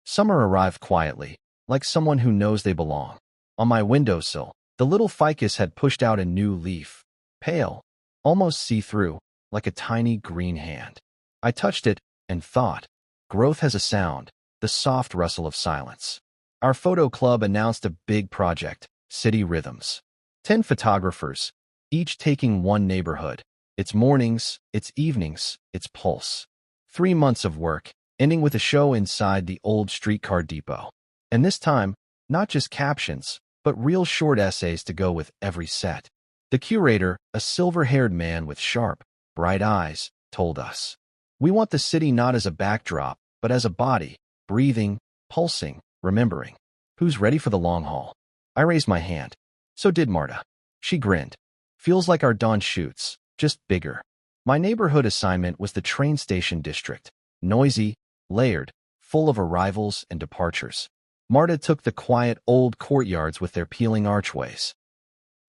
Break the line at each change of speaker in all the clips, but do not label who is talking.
Summer arrived quietly, like someone who knows they belong. On my windowsill, the little ficus had pushed out a new leaf, pale, almost see-through, like a tiny green hand. I touched it and thought, growth has a sound, the soft rustle of silence. Our photo club announced a big project, City Rhythms. 10 photographers, each taking one neighborhood, its mornings, its evenings, its pulse. 3 months of work, ending with a show inside the old streetcar depot. And this time, not just captions, but real short essays to go with every set. The curator, a silver-haired man with sharp, bright eyes, told us, "We want the city not as a backdrop, but as a body, breathing, pulsing, remembering. Who's ready for the long haul?" I raised my hand. So did Marta. She grinned. "Feels like our Dawn shoots, just bigger." My neighborhood assignment was the train station district. Noisy, layered, full of arrivals and departures. Marta took the quiet old courtyards with their peeling archways.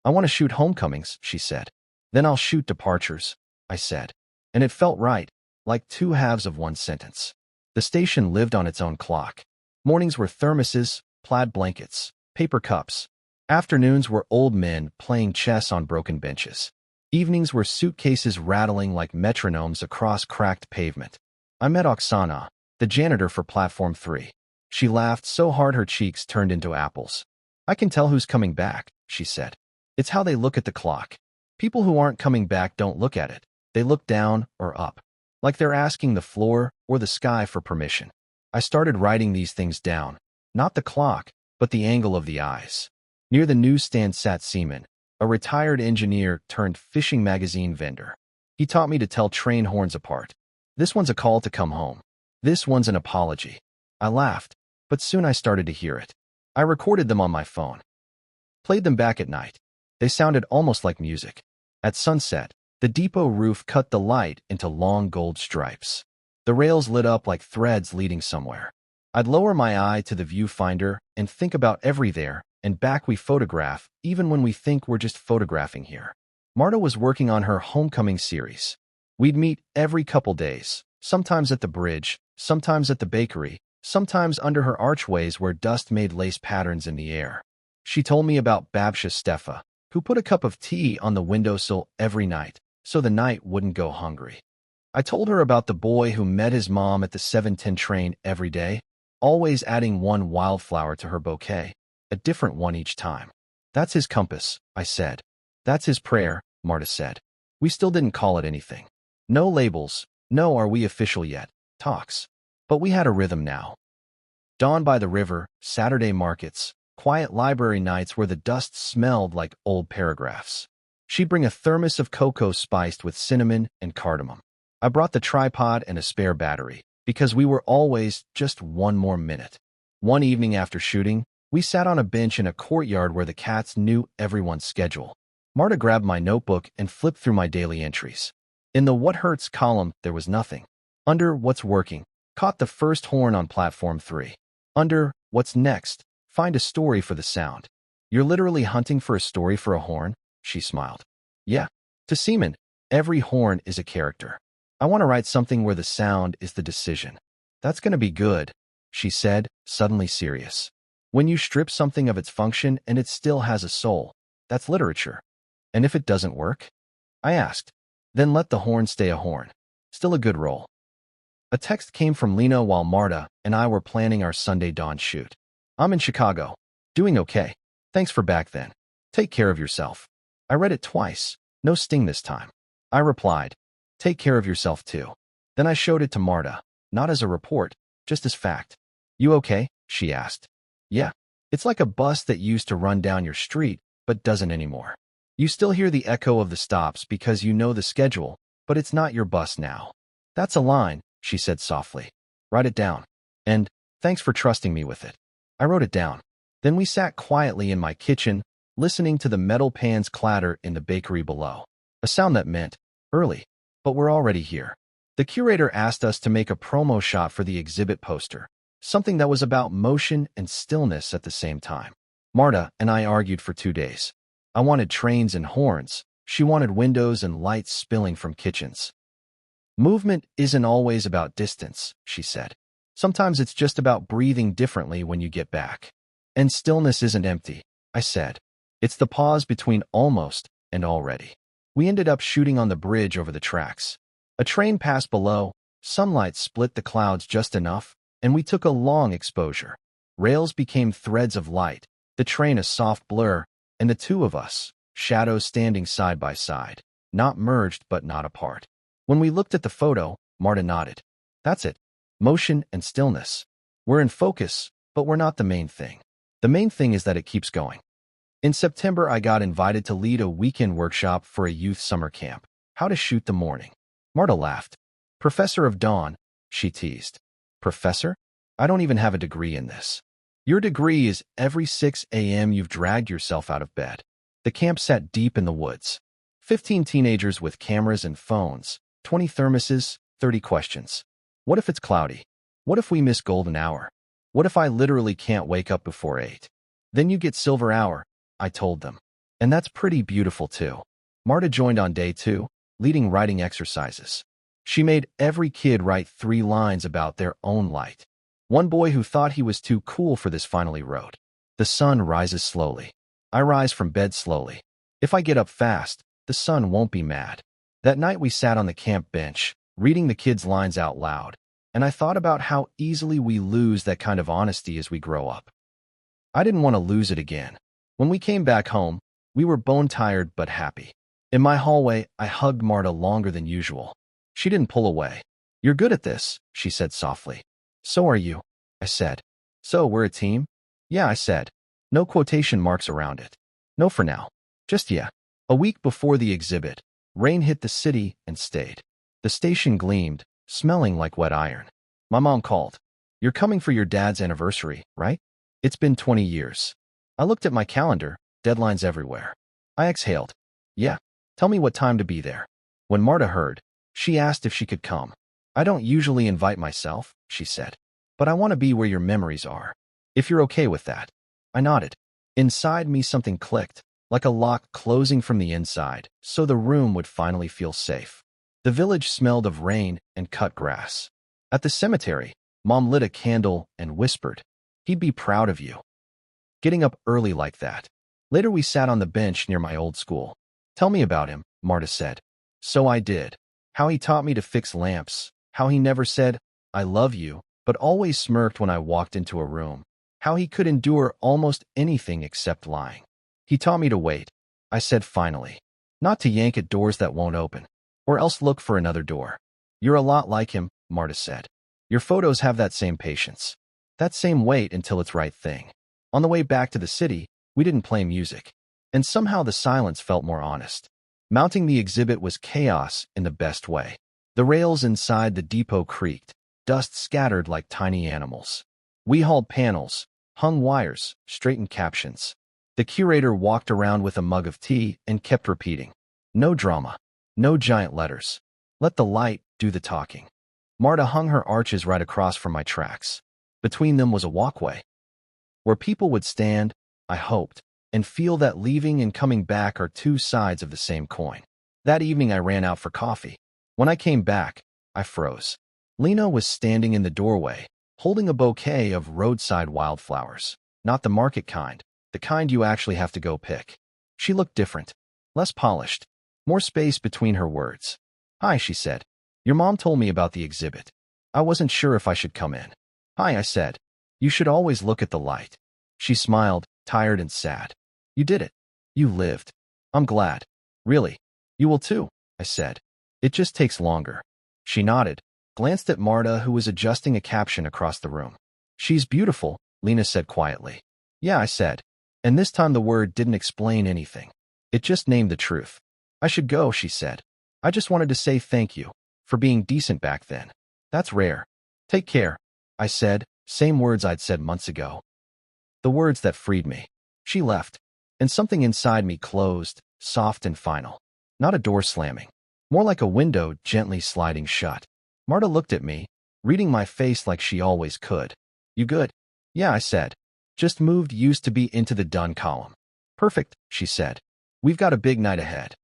"I want to shoot homecomings," she said. "Then I'll shoot departures," I said. And it felt right, like two halves of one sentence. The station lived on its own clock. Mornings were thermoses, plaid blankets, paper cups. Afternoons were old men playing chess on broken benches. Evenings were suitcases rattling like metronomes across cracked pavement. I met Oksana, the janitor for Platform 3. She laughed so hard her cheeks turned into apples. "I can tell who's coming back," she said. "It's how they look at the clock. People who aren't coming back don't look at it. They look down or up, like they're asking the floor or the sky for permission." I started writing these things down, not the clock, but the angle of the eyes. Near the newsstand sat Seaman, a retired engineer turned fishing magazine vendor. He taught me to tell train horns apart. This one's a call to come home. This one's an apology. I laughed, but soon I started to hear it. I recorded them on my phone. Played them back at night. They sounded almost like music. At sunset, the depot roof cut the light into long gold stripes. The rails lit up like threads leading somewhere. I'd lower my eye to the viewfinder and think about every there and back we photograph, even when we think we're just photographing here. Marta was working on her homecoming series. We'd meet every couple days, sometimes at the bridge, sometimes at the bakery, sometimes under her archways where dust made lace patterns in the air. She told me about Babsha Stefa, who put a cup of tea on the windowsill every night, so the night wouldn't go hungry. I told her about the boy who met his mom at the 7:10 train every day, always adding one wildflower to her bouquet, a different one each time. "That's his compass," I said. "That's his prayer," Marta said. We still didn't call it anything. No labels, no "are we official yet" talks. But we had a rhythm now. Dawn by the river, Saturday markets, quiet library nights where the dust smelled like old paragraphs. She'd bring a thermos of cocoa spiced with cinnamon and cardamom. I brought the tripod and a spare battery, because we were always just one more minute. One evening after shooting, we sat on a bench in a courtyard where the cats knew everyone's schedule. Marta grabbed my notebook and flipped through my daily entries. In the "What Hurts" column, there was nothing. Under "What's Working," caught the first horn on Platform 3. Under "What's Next," find a story for the sound. "You're literally hunting for a story for a horn?" She smiled. "Yeah." To Seaman, every horn is a character. "I want to write something where the sound is the decision." "That's going to be good," she said, suddenly serious. "When you strip something of its function and it still has a soul, that's literature." "And if it doesn't work?" I asked. "Then let the horn stay a horn. Still a good role." A text came from Lena while Marta and I were planning our Sunday dawn shoot. "I'm in Chicago. Doing okay. Thanks for back then. Take care of yourself." I read it twice. No sting this time. I replied, "Take care of yourself too." Then I showed it to Marta, not as a report, just as fact. "You okay?" she asked. "Yeah. It's like a bus that used to run down your street, but doesn't anymore. You still hear the echo of the stops because you know the schedule, but it's not your bus now." "That's a line," she said softly. "Write it down. And thanks for trusting me with it." I wrote it down. Then we sat quietly in my kitchen, listening to the metal pans clatter in the bakery below. A sound that meant, early, but we're already here. The curator asked us to make a promo shot for the exhibit poster, something that was about motion and stillness at the same time. Marta and I argued for 2 days. I wanted trains and horns. She wanted windows and lights spilling from kitchens. "Movement isn't always about distance," she said. Sometimes it's just about breathing differently when you get back. And stillness isn't empty, I said. It's the pause between almost and already. We ended up shooting on the bridge over the tracks. A train passed below, sunlight split the clouds just enough, and we took a long exposure. Rails became threads of light, the train a soft blur, and the two of us, shadows standing side by side, not merged but not apart. When we looked at the photo, Marta nodded. That's it. Motion and stillness. We're in focus, but we're not the main thing. The main thing is that it keeps going. In September, I got invited to lead a weekend workshop for a youth summer camp. How to shoot the morning. Marta laughed. Professor of Dawn, she teased. Professor? I don't even have a degree in this. Your degree is every 6 a.m. you've dragged yourself out of bed. The camp sat deep in the woods. 15 teenagers with cameras and phones, 20 thermoses, 30 questions. What if it's cloudy? What if we miss golden hour? What if I literally can't wake up before 8? Then you get silver hour, I told them. And that's pretty beautiful too. Marta joined on day 2, leading writing exercises. She made every kid write 3 lines about their own light. One boy who thought he was too cool for this finally wrote, "The sun rises slowly. I rise from bed slowly. If I get up fast, the sun won't be mad." That night we sat on the camp bench, reading the kids' lines out loud, and I thought about how easily we lose that kind of honesty as we grow up. I didn't want to lose it again. When we came back home, we were bone-tired but happy. In my hallway, I hugged Marta longer than usual. She didn't pull away. "You're good at this," she said softly. "So are you," I said. "So, we're a team?" "Yeah," I said. No quotation marks around it. "No for now. Just yeah." A week before the exhibit, rain hit the city and stayed. The station gleamed, smelling like wet iron. My mom called. "You're coming for your dad's anniversary, right?" "It's been 20 years. I looked at my calendar, deadlines everywhere." I exhaled. "Yeah. Tell me what time to be there." When Marta heard, she asked if she could come. "I don't usually invite myself," she said. "But I want to be where your memories are. If you're okay with that." I nodded. Inside me something clicked, like a lock closing from the inside, so the room would finally feel safe. The village smelled of rain and cut grass. At the cemetery, Mom lit a candle and whispered, "He'd be proud of you." Getting up early like that. Later we sat on the bench near my old school. "Tell me about him," Marta said. So I did. How he taught me to fix lamps. How he never said, "I love you," but always smirked when I walked into a room. How he could endure almost anything except lying. "He taught me to wait," I said finally. "Not to yank at doors that won't open. Or else look for another door." "You're a lot like him," Marta said. "Your photos have that same patience. That same wait until it's right thing." On the way back to the city, we didn't play music. And somehow the silence felt more honest. Mounting the exhibit was chaos in the best way. The rails inside the depot creaked, dust scattered like tiny animals. We hauled panels, hung wires, straightened captions. The curator walked around with a mug of tea and kept repeating, "No drama, no giant letters. Let the light do the talking." Marta hung her arches right across from my tracks. Between them was a walkway, where people would stand, I hoped, and feel that leaving and coming back are two sides of the same coin. That evening I ran out for coffee. When I came back, I froze. Lena was standing in the doorway, holding a bouquet of roadside wildflowers. Not the market kind, the kind you actually have to go pick. She looked different, less polished, more space between her words. "Hi," she said. "Your mom told me about the exhibit. I wasn't sure if I should come in." "Hi," I said. "You should always look at the light." She smiled, tired and sad. "You did it. You lived. I'm glad." "Really? You will too," I said. "It just takes longer." She nodded, glanced at Marta, who was adjusting a caption across the room. "She's beautiful," Lena said quietly. "Yeah," I said. And this time the word didn't explain anything. It just named the truth. "I should go," she said. "I just wanted to say thank you for being decent back then. That's rare." "Take care," I said, same words I'd said months ago. The words that freed me. She left, and something inside me closed, soft and final. Not a door slamming, more like a window gently sliding shut. Marta looked at me, reading my face like she always could. "You good?" "Yeah," I said. "Just moved used to be into the done column." "Perfect," she said. "We've got a big night ahead."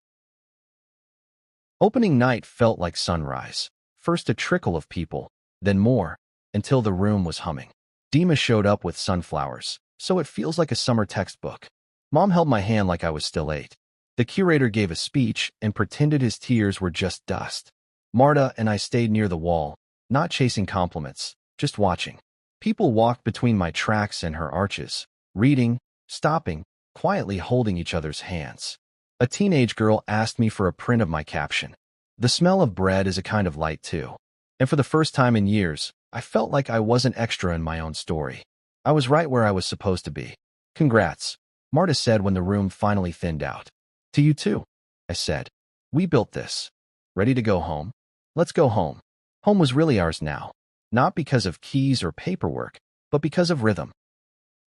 Opening night felt like sunrise. First a trickle of people, then more, until the room was humming. Dima showed up with sunflowers, so it feels like a summer textbook. Mom held my hand like I was still 8. The curator gave a speech and pretended his tears were just dust. Marta and I stayed near the wall, not chasing compliments, just watching. People walked between my tracks and her arches, reading, stopping, quietly holding each other's hands. A teenage girl asked me for a print of my caption. The smell of bread is a kind of light too. And for the first time in years, I felt like I wasn't extra in my own story. I was right where I was supposed to be. Congrats, Marta said when the room finally thinned out. To you too, I said. We built this. Ready to go home? Let's go home. Home was really ours now. Not because of keys or paperwork, but because of rhythm.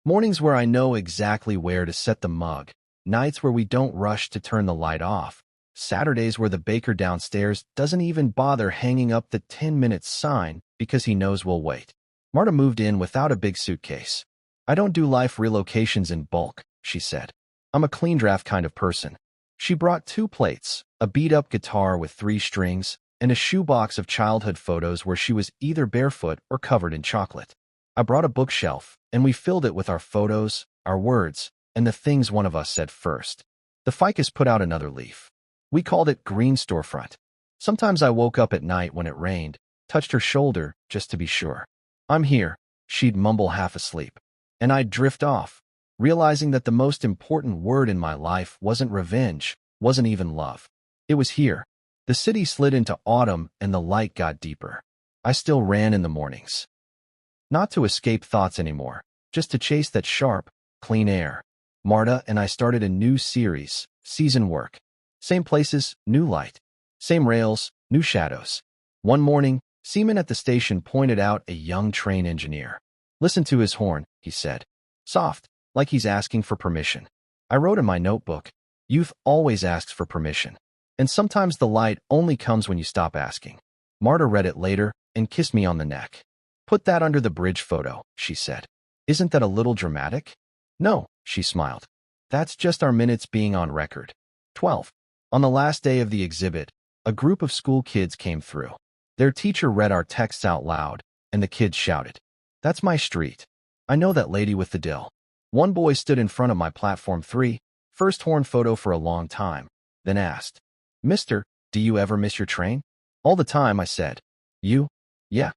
Mornings where I know exactly where to set the mug. Nights where we don't rush to turn the light off. Saturdays where the baker downstairs doesn't even bother hanging up the 10-minute sign because he knows we'll wait. Marta moved in without a big suitcase. I don't do life relocations in bulk, she said. I'm a clean draft kind of person. She brought 2 plates, a beat-up guitar with 3 strings, and a shoebox of childhood photos where she was either barefoot or covered in chocolate. I brought a bookshelf, and we filled it with our photos, our words, and the things one of us said first. The ficus put out another leaf. We called it Green Storefront. Sometimes I woke up at night when it rained, touched her shoulder just to be sure. I'm here, she'd mumble half asleep. And I'd drift off, realizing that the most important word in my life wasn't revenge, wasn't even love. It was here. The city slid into autumn and the light got deeper. I still ran in the mornings. Not to escape thoughts anymore, just to chase that sharp, clean air. Marta and I started a new series, Season Work. Same places, new light. Same rails, new shadows. One morning, Seaman at the station pointed out a young train engineer. Listen to his horn, he said. Soft, like he's asking for permission. I wrote in my notebook, youth always asks for permission. And sometimes the light only comes when you stop asking. Marta read it later and kissed me on the neck. Put that under the bridge photo, she said. Isn't that a little dramatic? No, she smiled. That's just our minutes being on record. 12. On the last day of the exhibit, a group of school kids came through. Their teacher read our texts out loud, and the kids shouted, That's my street. I know that lady with the dill. One boy stood in front of my platform 3, first horn photo for a long time, then asked, Mister, do you ever miss your train? All the time, I said. You? Yeah.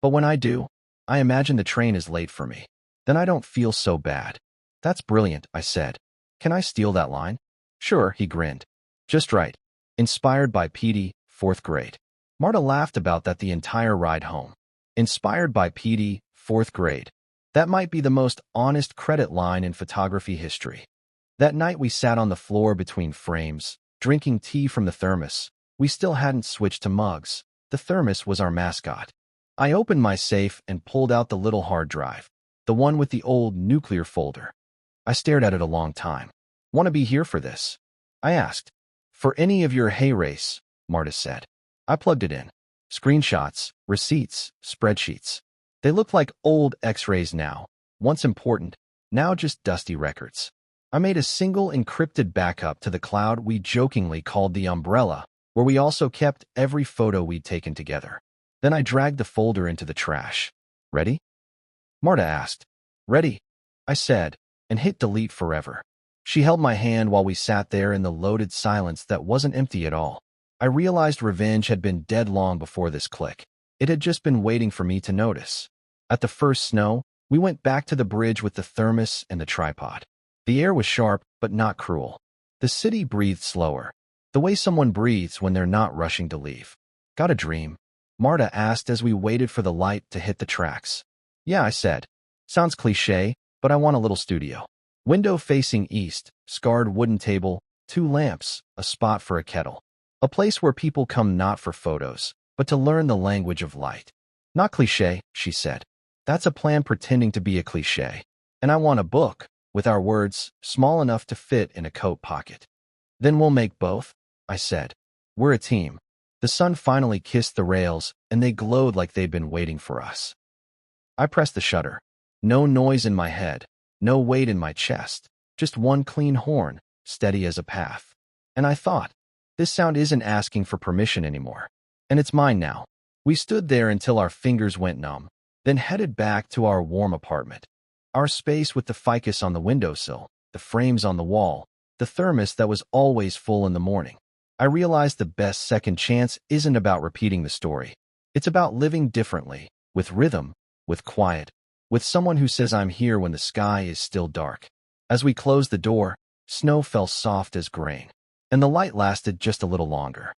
But when I do, I imagine the train is late for me. Then I don't feel so bad. That's brilliant, I said. Can I steal that line? Sure, he grinned. Just right. Inspired by PD, 4th grade. Marta laughed about that the entire ride home. Inspired by PD, 4th grade. That might be the most honest credit line in photography history. That night we sat on the floor between frames, drinking tea from the thermos. We still hadn't switched to mugs. The thermos was our mascot. I opened my safe and pulled out the little hard drive, the one with the old nuclear folder. I stared at it a long time. Want to be here for this? I asked. For any of your hay race, Marta said. I plugged it in. Screenshots, receipts, spreadsheets. They look like old x-rays now, once important, now just dusty records. I made a single encrypted backup to the cloud we jokingly called the umbrella, where we also kept every photo we'd taken together. Then I dragged the folder into the trash. Ready? Marta asked. Ready, I said, and hit delete forever. She held my hand while we sat there in the loaded silence that wasn't empty at all. I realized revenge had been dead long before this click. It had just been waiting for me to notice. At the first snow, we went back to the bridge with the thermos and the tripod. The air was sharp, but not cruel. The city breathed slower, the way someone breathes when they're not rushing to leave. Got a dream? Marta asked as we waited for the light to hit the tracks. Yeah, I said. Sounds cliché, but I want a little studio. Window facing east, scarred wooden table, 2 lamps, a spot for a kettle. A place where people come not for photos, but to learn the language of light. Not cliché, she said. That's a plan pretending to be a cliché. And I want a book, with our words, small enough to fit in a coat pocket. Then we'll make both, I said. We're a team. The sun finally kissed the rails, and they glowed like they'd been waiting for us. I pressed the shutter. No noise in my head. No weight in my chest, just one clean horn, steady as a path. And I thought, this sound isn't asking for permission anymore. And it's mine now. We stood there until our fingers went numb, then headed back to our warm apartment. Our space with the ficus on the windowsill, the frames on the wall, the thermos that was always full in the morning. I realized the best second chance isn't about repeating the story. It's about living differently, with rhythm, with quiet, with someone who says I'm here when the sky is still dark. As we closed the door, snow fell soft as grain, and the light lasted just a little longer.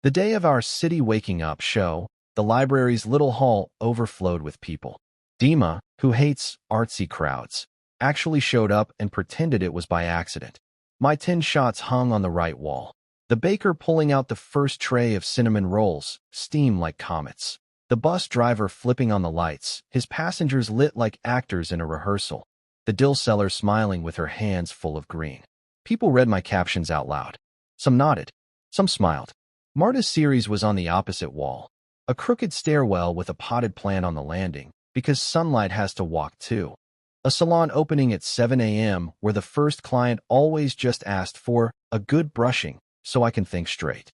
The day of our city waking up show, the library's little hall overflowed with people. Dima, who hates artsy crowds, actually showed up and pretended it was by accident. My tin shots hung on the right wall. The baker pulling out the first tray of cinnamon rolls, steam like comets. The bus driver flipping on the lights, his passengers lit like actors in a rehearsal. The dill seller smiling with her hands full of green. People read my captions out loud. Some nodded. Some smiled. Marta's series was on the opposite wall. A crooked stairwell with a potted plant on the landing, because sunlight has to walk too. A salon opening at 7 a.m. where the first client always just asked for a good brushing so I can think straight.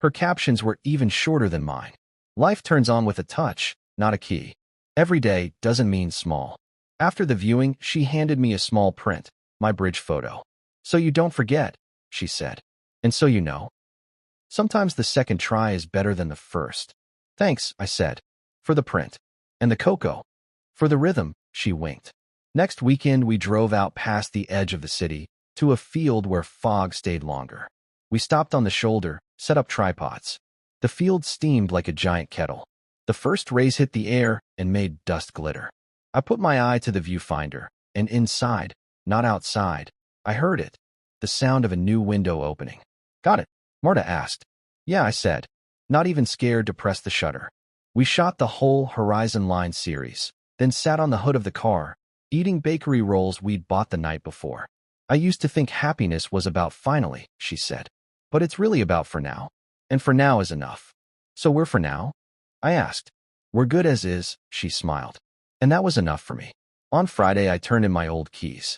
Her captions were even shorter than mine. Life turns on with a touch, not a key. Every day doesn't mean small. After the viewing, she handed me a small print, my bridge photo. So you don't forget, she said. And so you know. Sometimes the second try is better than the first. Thanks, I said. For the print. And the cocoa. For the rhythm, she winked. Next weekend, we drove out past the edge of the city to a field where fog stayed longer. We stopped on the shoulder, set up tripods. The field steamed like a giant kettle. The first rays hit the air and made dust glitter. I put my eye to the viewfinder, and inside, not outside, I heard it. The sound of a new window opening. Got it? Marta asked. Yeah, I said, not even scared to press the shutter. We shot the whole Horizon Line series, then sat on the hood of the car, eating bakery rolls we'd bought the night before. I used to think happiness was about finally, she said. But it's really about for now. And for now is enough. So we're for now? I asked. We're good as is, she smiled. And that was enough for me. On Friday, I turned in my old keys.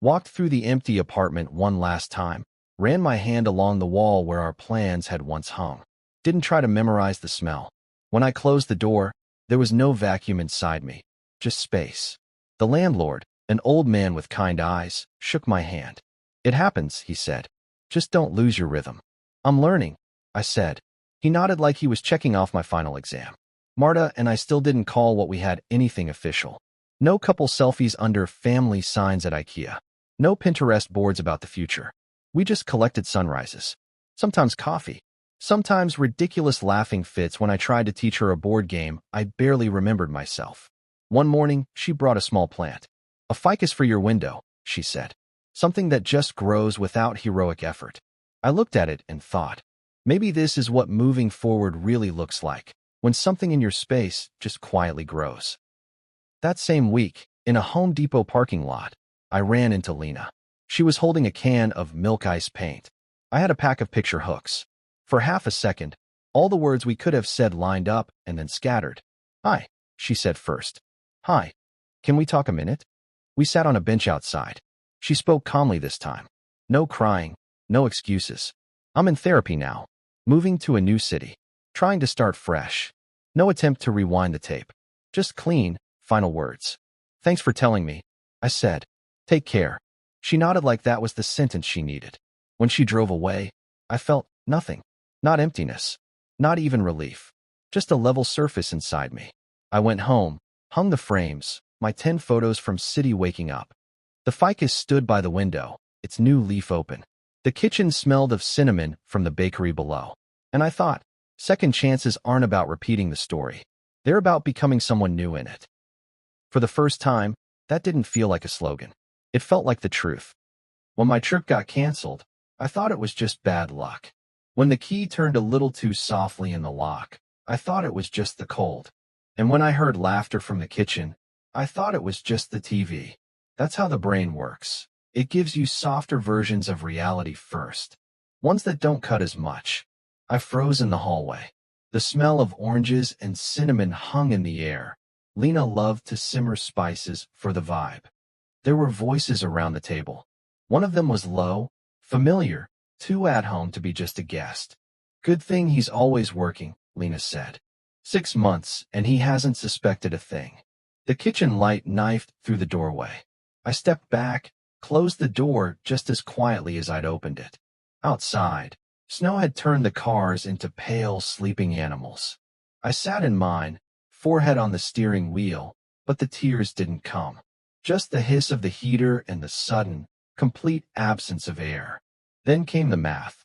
Walked through the empty apartment one last time, ran my hand along the wall where our plans had once hung. Didn't try to memorize the smell. When I closed the door, there was no vacuum inside me, just space. The landlord, an old man with kind eyes, shook my hand. It happens, he said. Just don't lose your rhythm. I'm learning, I said. He nodded like he was checking off my final exam. Marta and I still didn't call what we had anything official. No couple selfies under family signs at IKEA. No Pinterest boards about the future. We just collected sunrises. Sometimes coffee. Sometimes ridiculous laughing fits when I tried to teach her a board game I barely remembered myself. One morning, she brought a small plant. A ficus for your window, she said. Something that just grows without heroic effort. I looked at it and thought, maybe this is what moving forward really looks like, when something in your space just quietly grows. That same week, in a Home Depot parking lot, I ran into Lena. She was holding a can of milk ice paint. I had a pack of picture hooks. For half a second, all the words we could have said lined up and then scattered. Hi, she said first. Hi. Can we talk a minute? We sat on a bench outside. She spoke calmly this time. No crying, no excuses. I'm in therapy now, moving to a new city, trying to start fresh. No attempt to rewind the tape. Just clean, final words. Thanks for telling me, I said. Take care. She nodded like that was the sentence she needed. When she drove away, I felt nothing. Not emptiness. Not even relief. Just a level surface inside me. I went home, hung the frames, my 10 photos from city waking up. The ficus stood by the window, its new leaf open. The kitchen smelled of cinnamon from the bakery below. And I thought, second chances aren't about repeating the story. They're about becoming someone new in it. For the first time, that didn't feel like a slogan. It felt like the truth. When my trip got canceled, I thought it was just bad luck. When the key turned a little too softly in the lock, I thought it was just the cold. And when I heard laughter from the kitchen, I thought it was just the TV. That's how the brain works. It gives you softer versions of reality first. Ones that don't cut as much. I froze in the hallway. The smell of oranges and cinnamon hung in the air. Lena loved to simmer spices for the vibe. There were voices around the table. One of them was low, familiar, too at home to be just a guest. Good thing he's always working, Lena said. 6 months, and he hasn't suspected a thing. The kitchen light knifed through the doorway. I stepped back, closed the door just as quietly as I'd opened it. Outside, snow had turned the cars into pale, sleeping animals. I sat in mine, forehead on the steering wheel, but the tears didn't come. Just the hiss of the heater and the sudden, complete absence of air. Then came the math.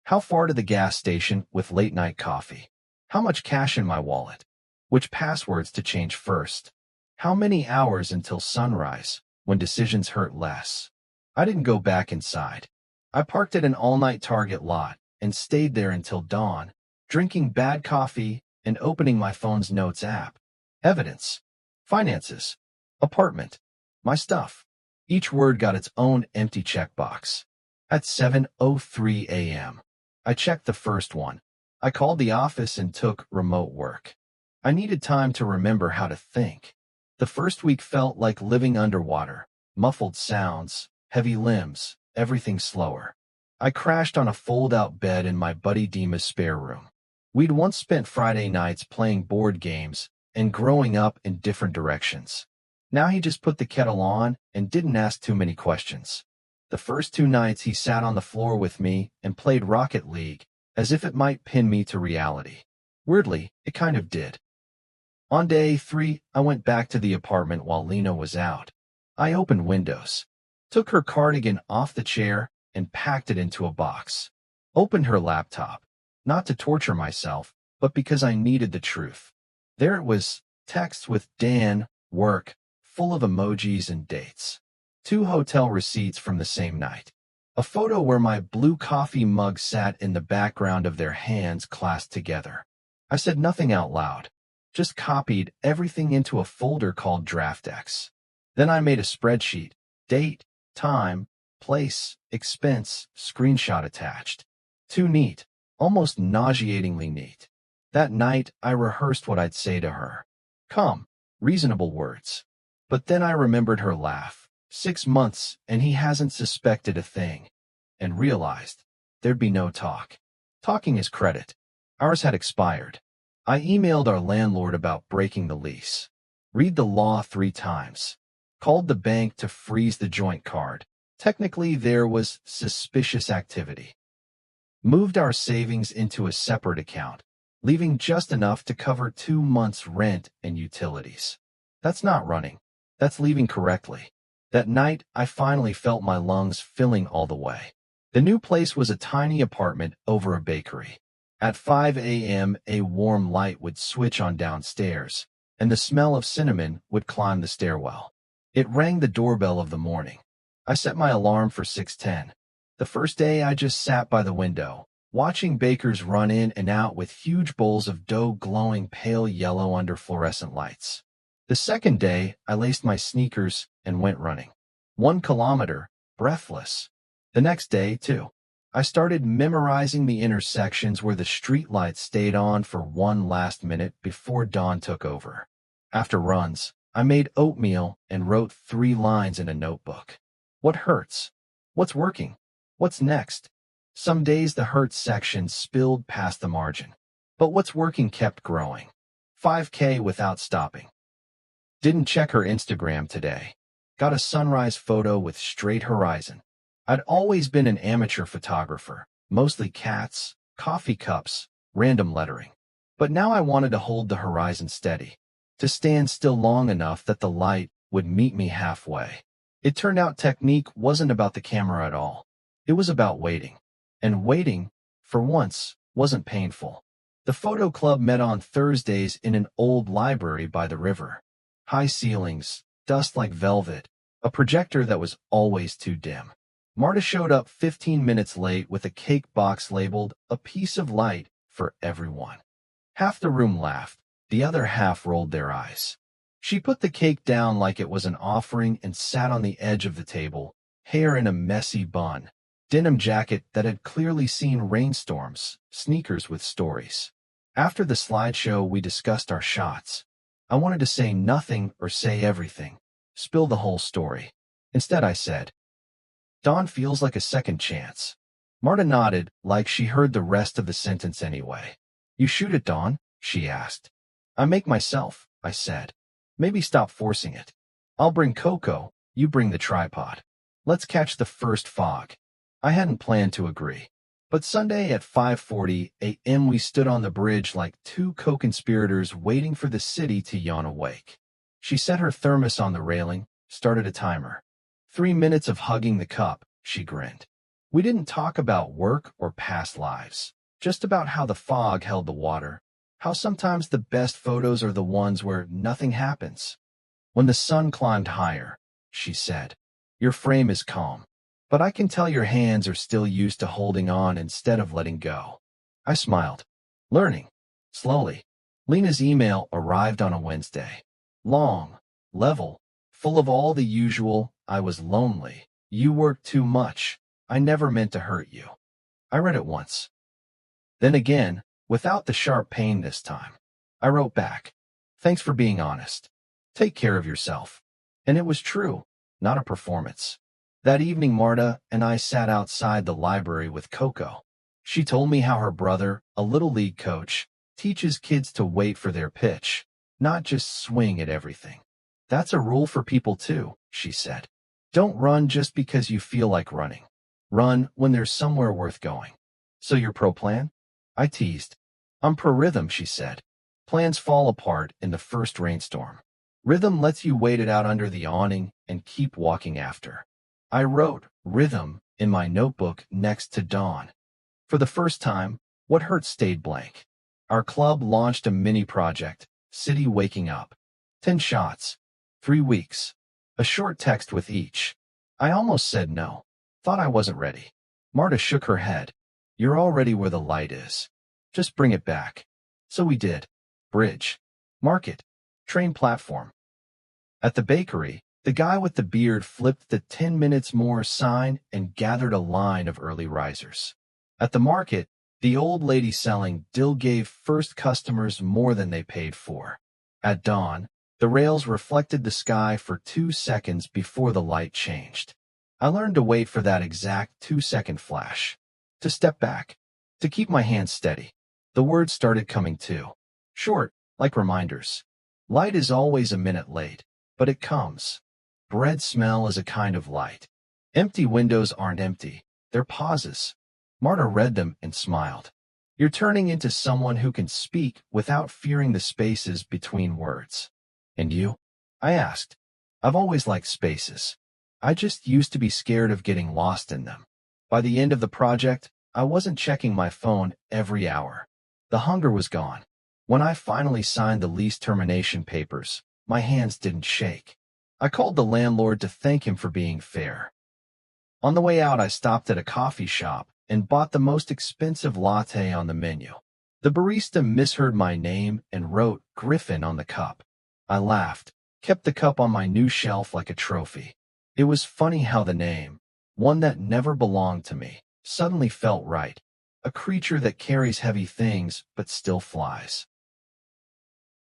How far to the gas station with late-night coffee? How much cash in my wallet? Which passwords to change first? How many hours until sunrise, when decisions hurt less? I didn't go back inside. I parked at an all-night Target lot and stayed there until dawn, drinking bad coffee and opening my phone's notes app. Evidence. Finances. Apartment. My stuff. Each word got its own empty checkbox. At 7:03 a.m., I checked the first one. I called the office and took remote work. I needed time to remember how to think. The first week felt like living underwater. Muffled sounds, heavy limbs, everything slower. I crashed on a fold-out bed in my buddy Dima's spare room. We'd once spent Friday nights playing board games and growing up in different directions. Now he just put the kettle on and didn't ask too many questions. The first 2 nights he sat on the floor with me and played Rocket League, as if it might pin me to reality. Weirdly, it kind of did. On day 3, I went back to the apartment while Lena was out. I opened windows, took her cardigan off the chair, and packed it into a box. Opened her laptop, not to torture myself, but because I needed the truth. There it was, text with Dan, work, full of emojis and dates. 2 hotel receipts from the same night. A photo where my blue coffee mug sat in the background of their hands clasped together. I said nothing out loud, just copied everything into a folder called DraftX. Then I made a spreadsheet, date, time, place, expense, screenshot attached. Too neat, almost nauseatingly neat. That night, I rehearsed what I'd say to her. Calm, reasonable words. But then I remembered her laugh. 6 months, and he hasn't suspected a thing. And realized there'd be no talk. Talking is credit. Ours had expired. I emailed our landlord about breaking the lease. Read the law 3 times. Called the bank to freeze the joint card. Technically, there was suspicious activity. Moved our savings into a separate account, leaving just enough to cover 2 months' rent and utilities. That's not running. That's leaving correctly. That night, I finally felt my lungs filling all the way. The new place was a tiny apartment over a bakery. At 5 a.m., a warm light would switch on downstairs, and the smell of cinnamon would climb the stairwell. It rang the doorbell of the morning. I set my alarm for 6:10. The first day, I just sat by the window, watching bakers run in and out with huge bowls of dough glowing pale yellow under fluorescent lights. The second day, I laced my sneakers and went running. 1 kilometer, breathless. The next day, too. I started memorizing the intersections where the streetlights stayed on for one last minute before dawn took over. After runs, I made oatmeal and wrote 3 lines in a notebook. What hurts? What's working? What's next? Some days the hurts section spilled past the margin. But what's working kept growing. 5K without stopping. Didn't check her Instagram today. Got a sunrise photo with straight horizon. I'd always been an amateur photographer, mostly cats, coffee cups, random lettering. But now I wanted to hold the horizon steady, to stand still long enough that the light would meet me halfway. It turned out technique wasn't about the camera at all. It was about waiting. And waiting, for once, wasn't painful. The photo club met on Thursdays in an old library by the river. High ceilings, dust like velvet, a projector that was always too dim. Marta showed up 15 minutes late with a cake box labeled "A Piece of Light for Everyone." Half the room laughed, the other half rolled their eyes. She put the cake down like it was an offering and sat on the edge of the table, hair in a messy bun, denim jacket that had clearly seen rainstorms, sneakers with stories. After the slideshow, we discussed our shots. I wanted to say nothing or say everything, spill the whole story. Instead, I said, "Dawn feels like a second chance." Marta nodded, like she heard the rest of the sentence anyway. "You shoot at dawn?" she asked. I make myself, I said. Maybe stop forcing it. I'll bring cocoa, you bring the tripod. Let's catch the first fog. I hadn't planned to agree. But Sunday at 5:40 a.m. we stood on the bridge like two co-conspirators waiting for the city to yawn awake. She set her thermos on the railing, started a timer. 3 minutes of hugging the cup, she grinned. We didn't talk about work or past lives, just about how the fog held the water, how sometimes the best photos are the ones where nothing happens. When the sun climbed higher, she said, your frame is calm, but I can tell your hands are still used to holding on instead of letting go. I smiled. Learning. Slowly. Lena's email arrived on a Wednesday. Long, level, full of all the usual, I was lonely, you work too much, I never meant to hurt you. I read it once. Then again, without the sharp pain this time. I wrote back. Thanks for being honest. Take care of yourself. And it was true, not a performance. That evening Marta and I sat outside the library with Coco. She told me how her brother, a little league coach, teaches kids to wait for their pitch, not just swing at everything. That's a rule for people too, she said. Don't run just because you feel like running. Run when there's somewhere worth going. So you're pro-plan? I teased. I'm pro-rhythm, she said. Plans fall apart in the first rainstorm. Rhythm lets you wait it out under the awning and keep walking after. I wrote rhythm in my notebook next to Dawn. For the first time, what hurt stayed blank. Our club launched a mini project, City Waking Up. 10 shots. 3 weeks. A short text with each. I almost said no. Thought I wasn't ready. Marta shook her head. You're already where the light is. Just bring it back. So we did. Bridge. Market. Train platform. At the bakery, the guy with the beard flipped the 10 minutes more sign and gathered a line of early risers. At the market, the old lady selling dill gave first customers more than they paid for. At dawn, the rails reflected the sky for 2 seconds before the light changed. I learned to wait for that exact 2-second flash. To step back. To keep my hands steady. The words started coming too. Short, like reminders. Light is always a minute late, but it comes. Bread smell is a kind of light. Empty windows aren't empty, they're pauses. Marta read them and smiled. You're turning into someone who can speak without fearing the spaces between words. And you? I asked. I've always liked spaces. I just used to be scared of getting lost in them. By the end of the project, I wasn't checking my phone every hour. The hunger was gone. When I finally signed the lease termination papers, my hands didn't shake. I called the landlord to thank him for being fair. On the way out, I stopped at a coffee shop and bought the most expensive latte on the menu. The barista misheard my name and wrote Griffin on the cup. I laughed, kept the cup on my new shelf like a trophy. It was funny how the name, one that never belonged to me, suddenly felt right. A creature that carries heavy things but still flies.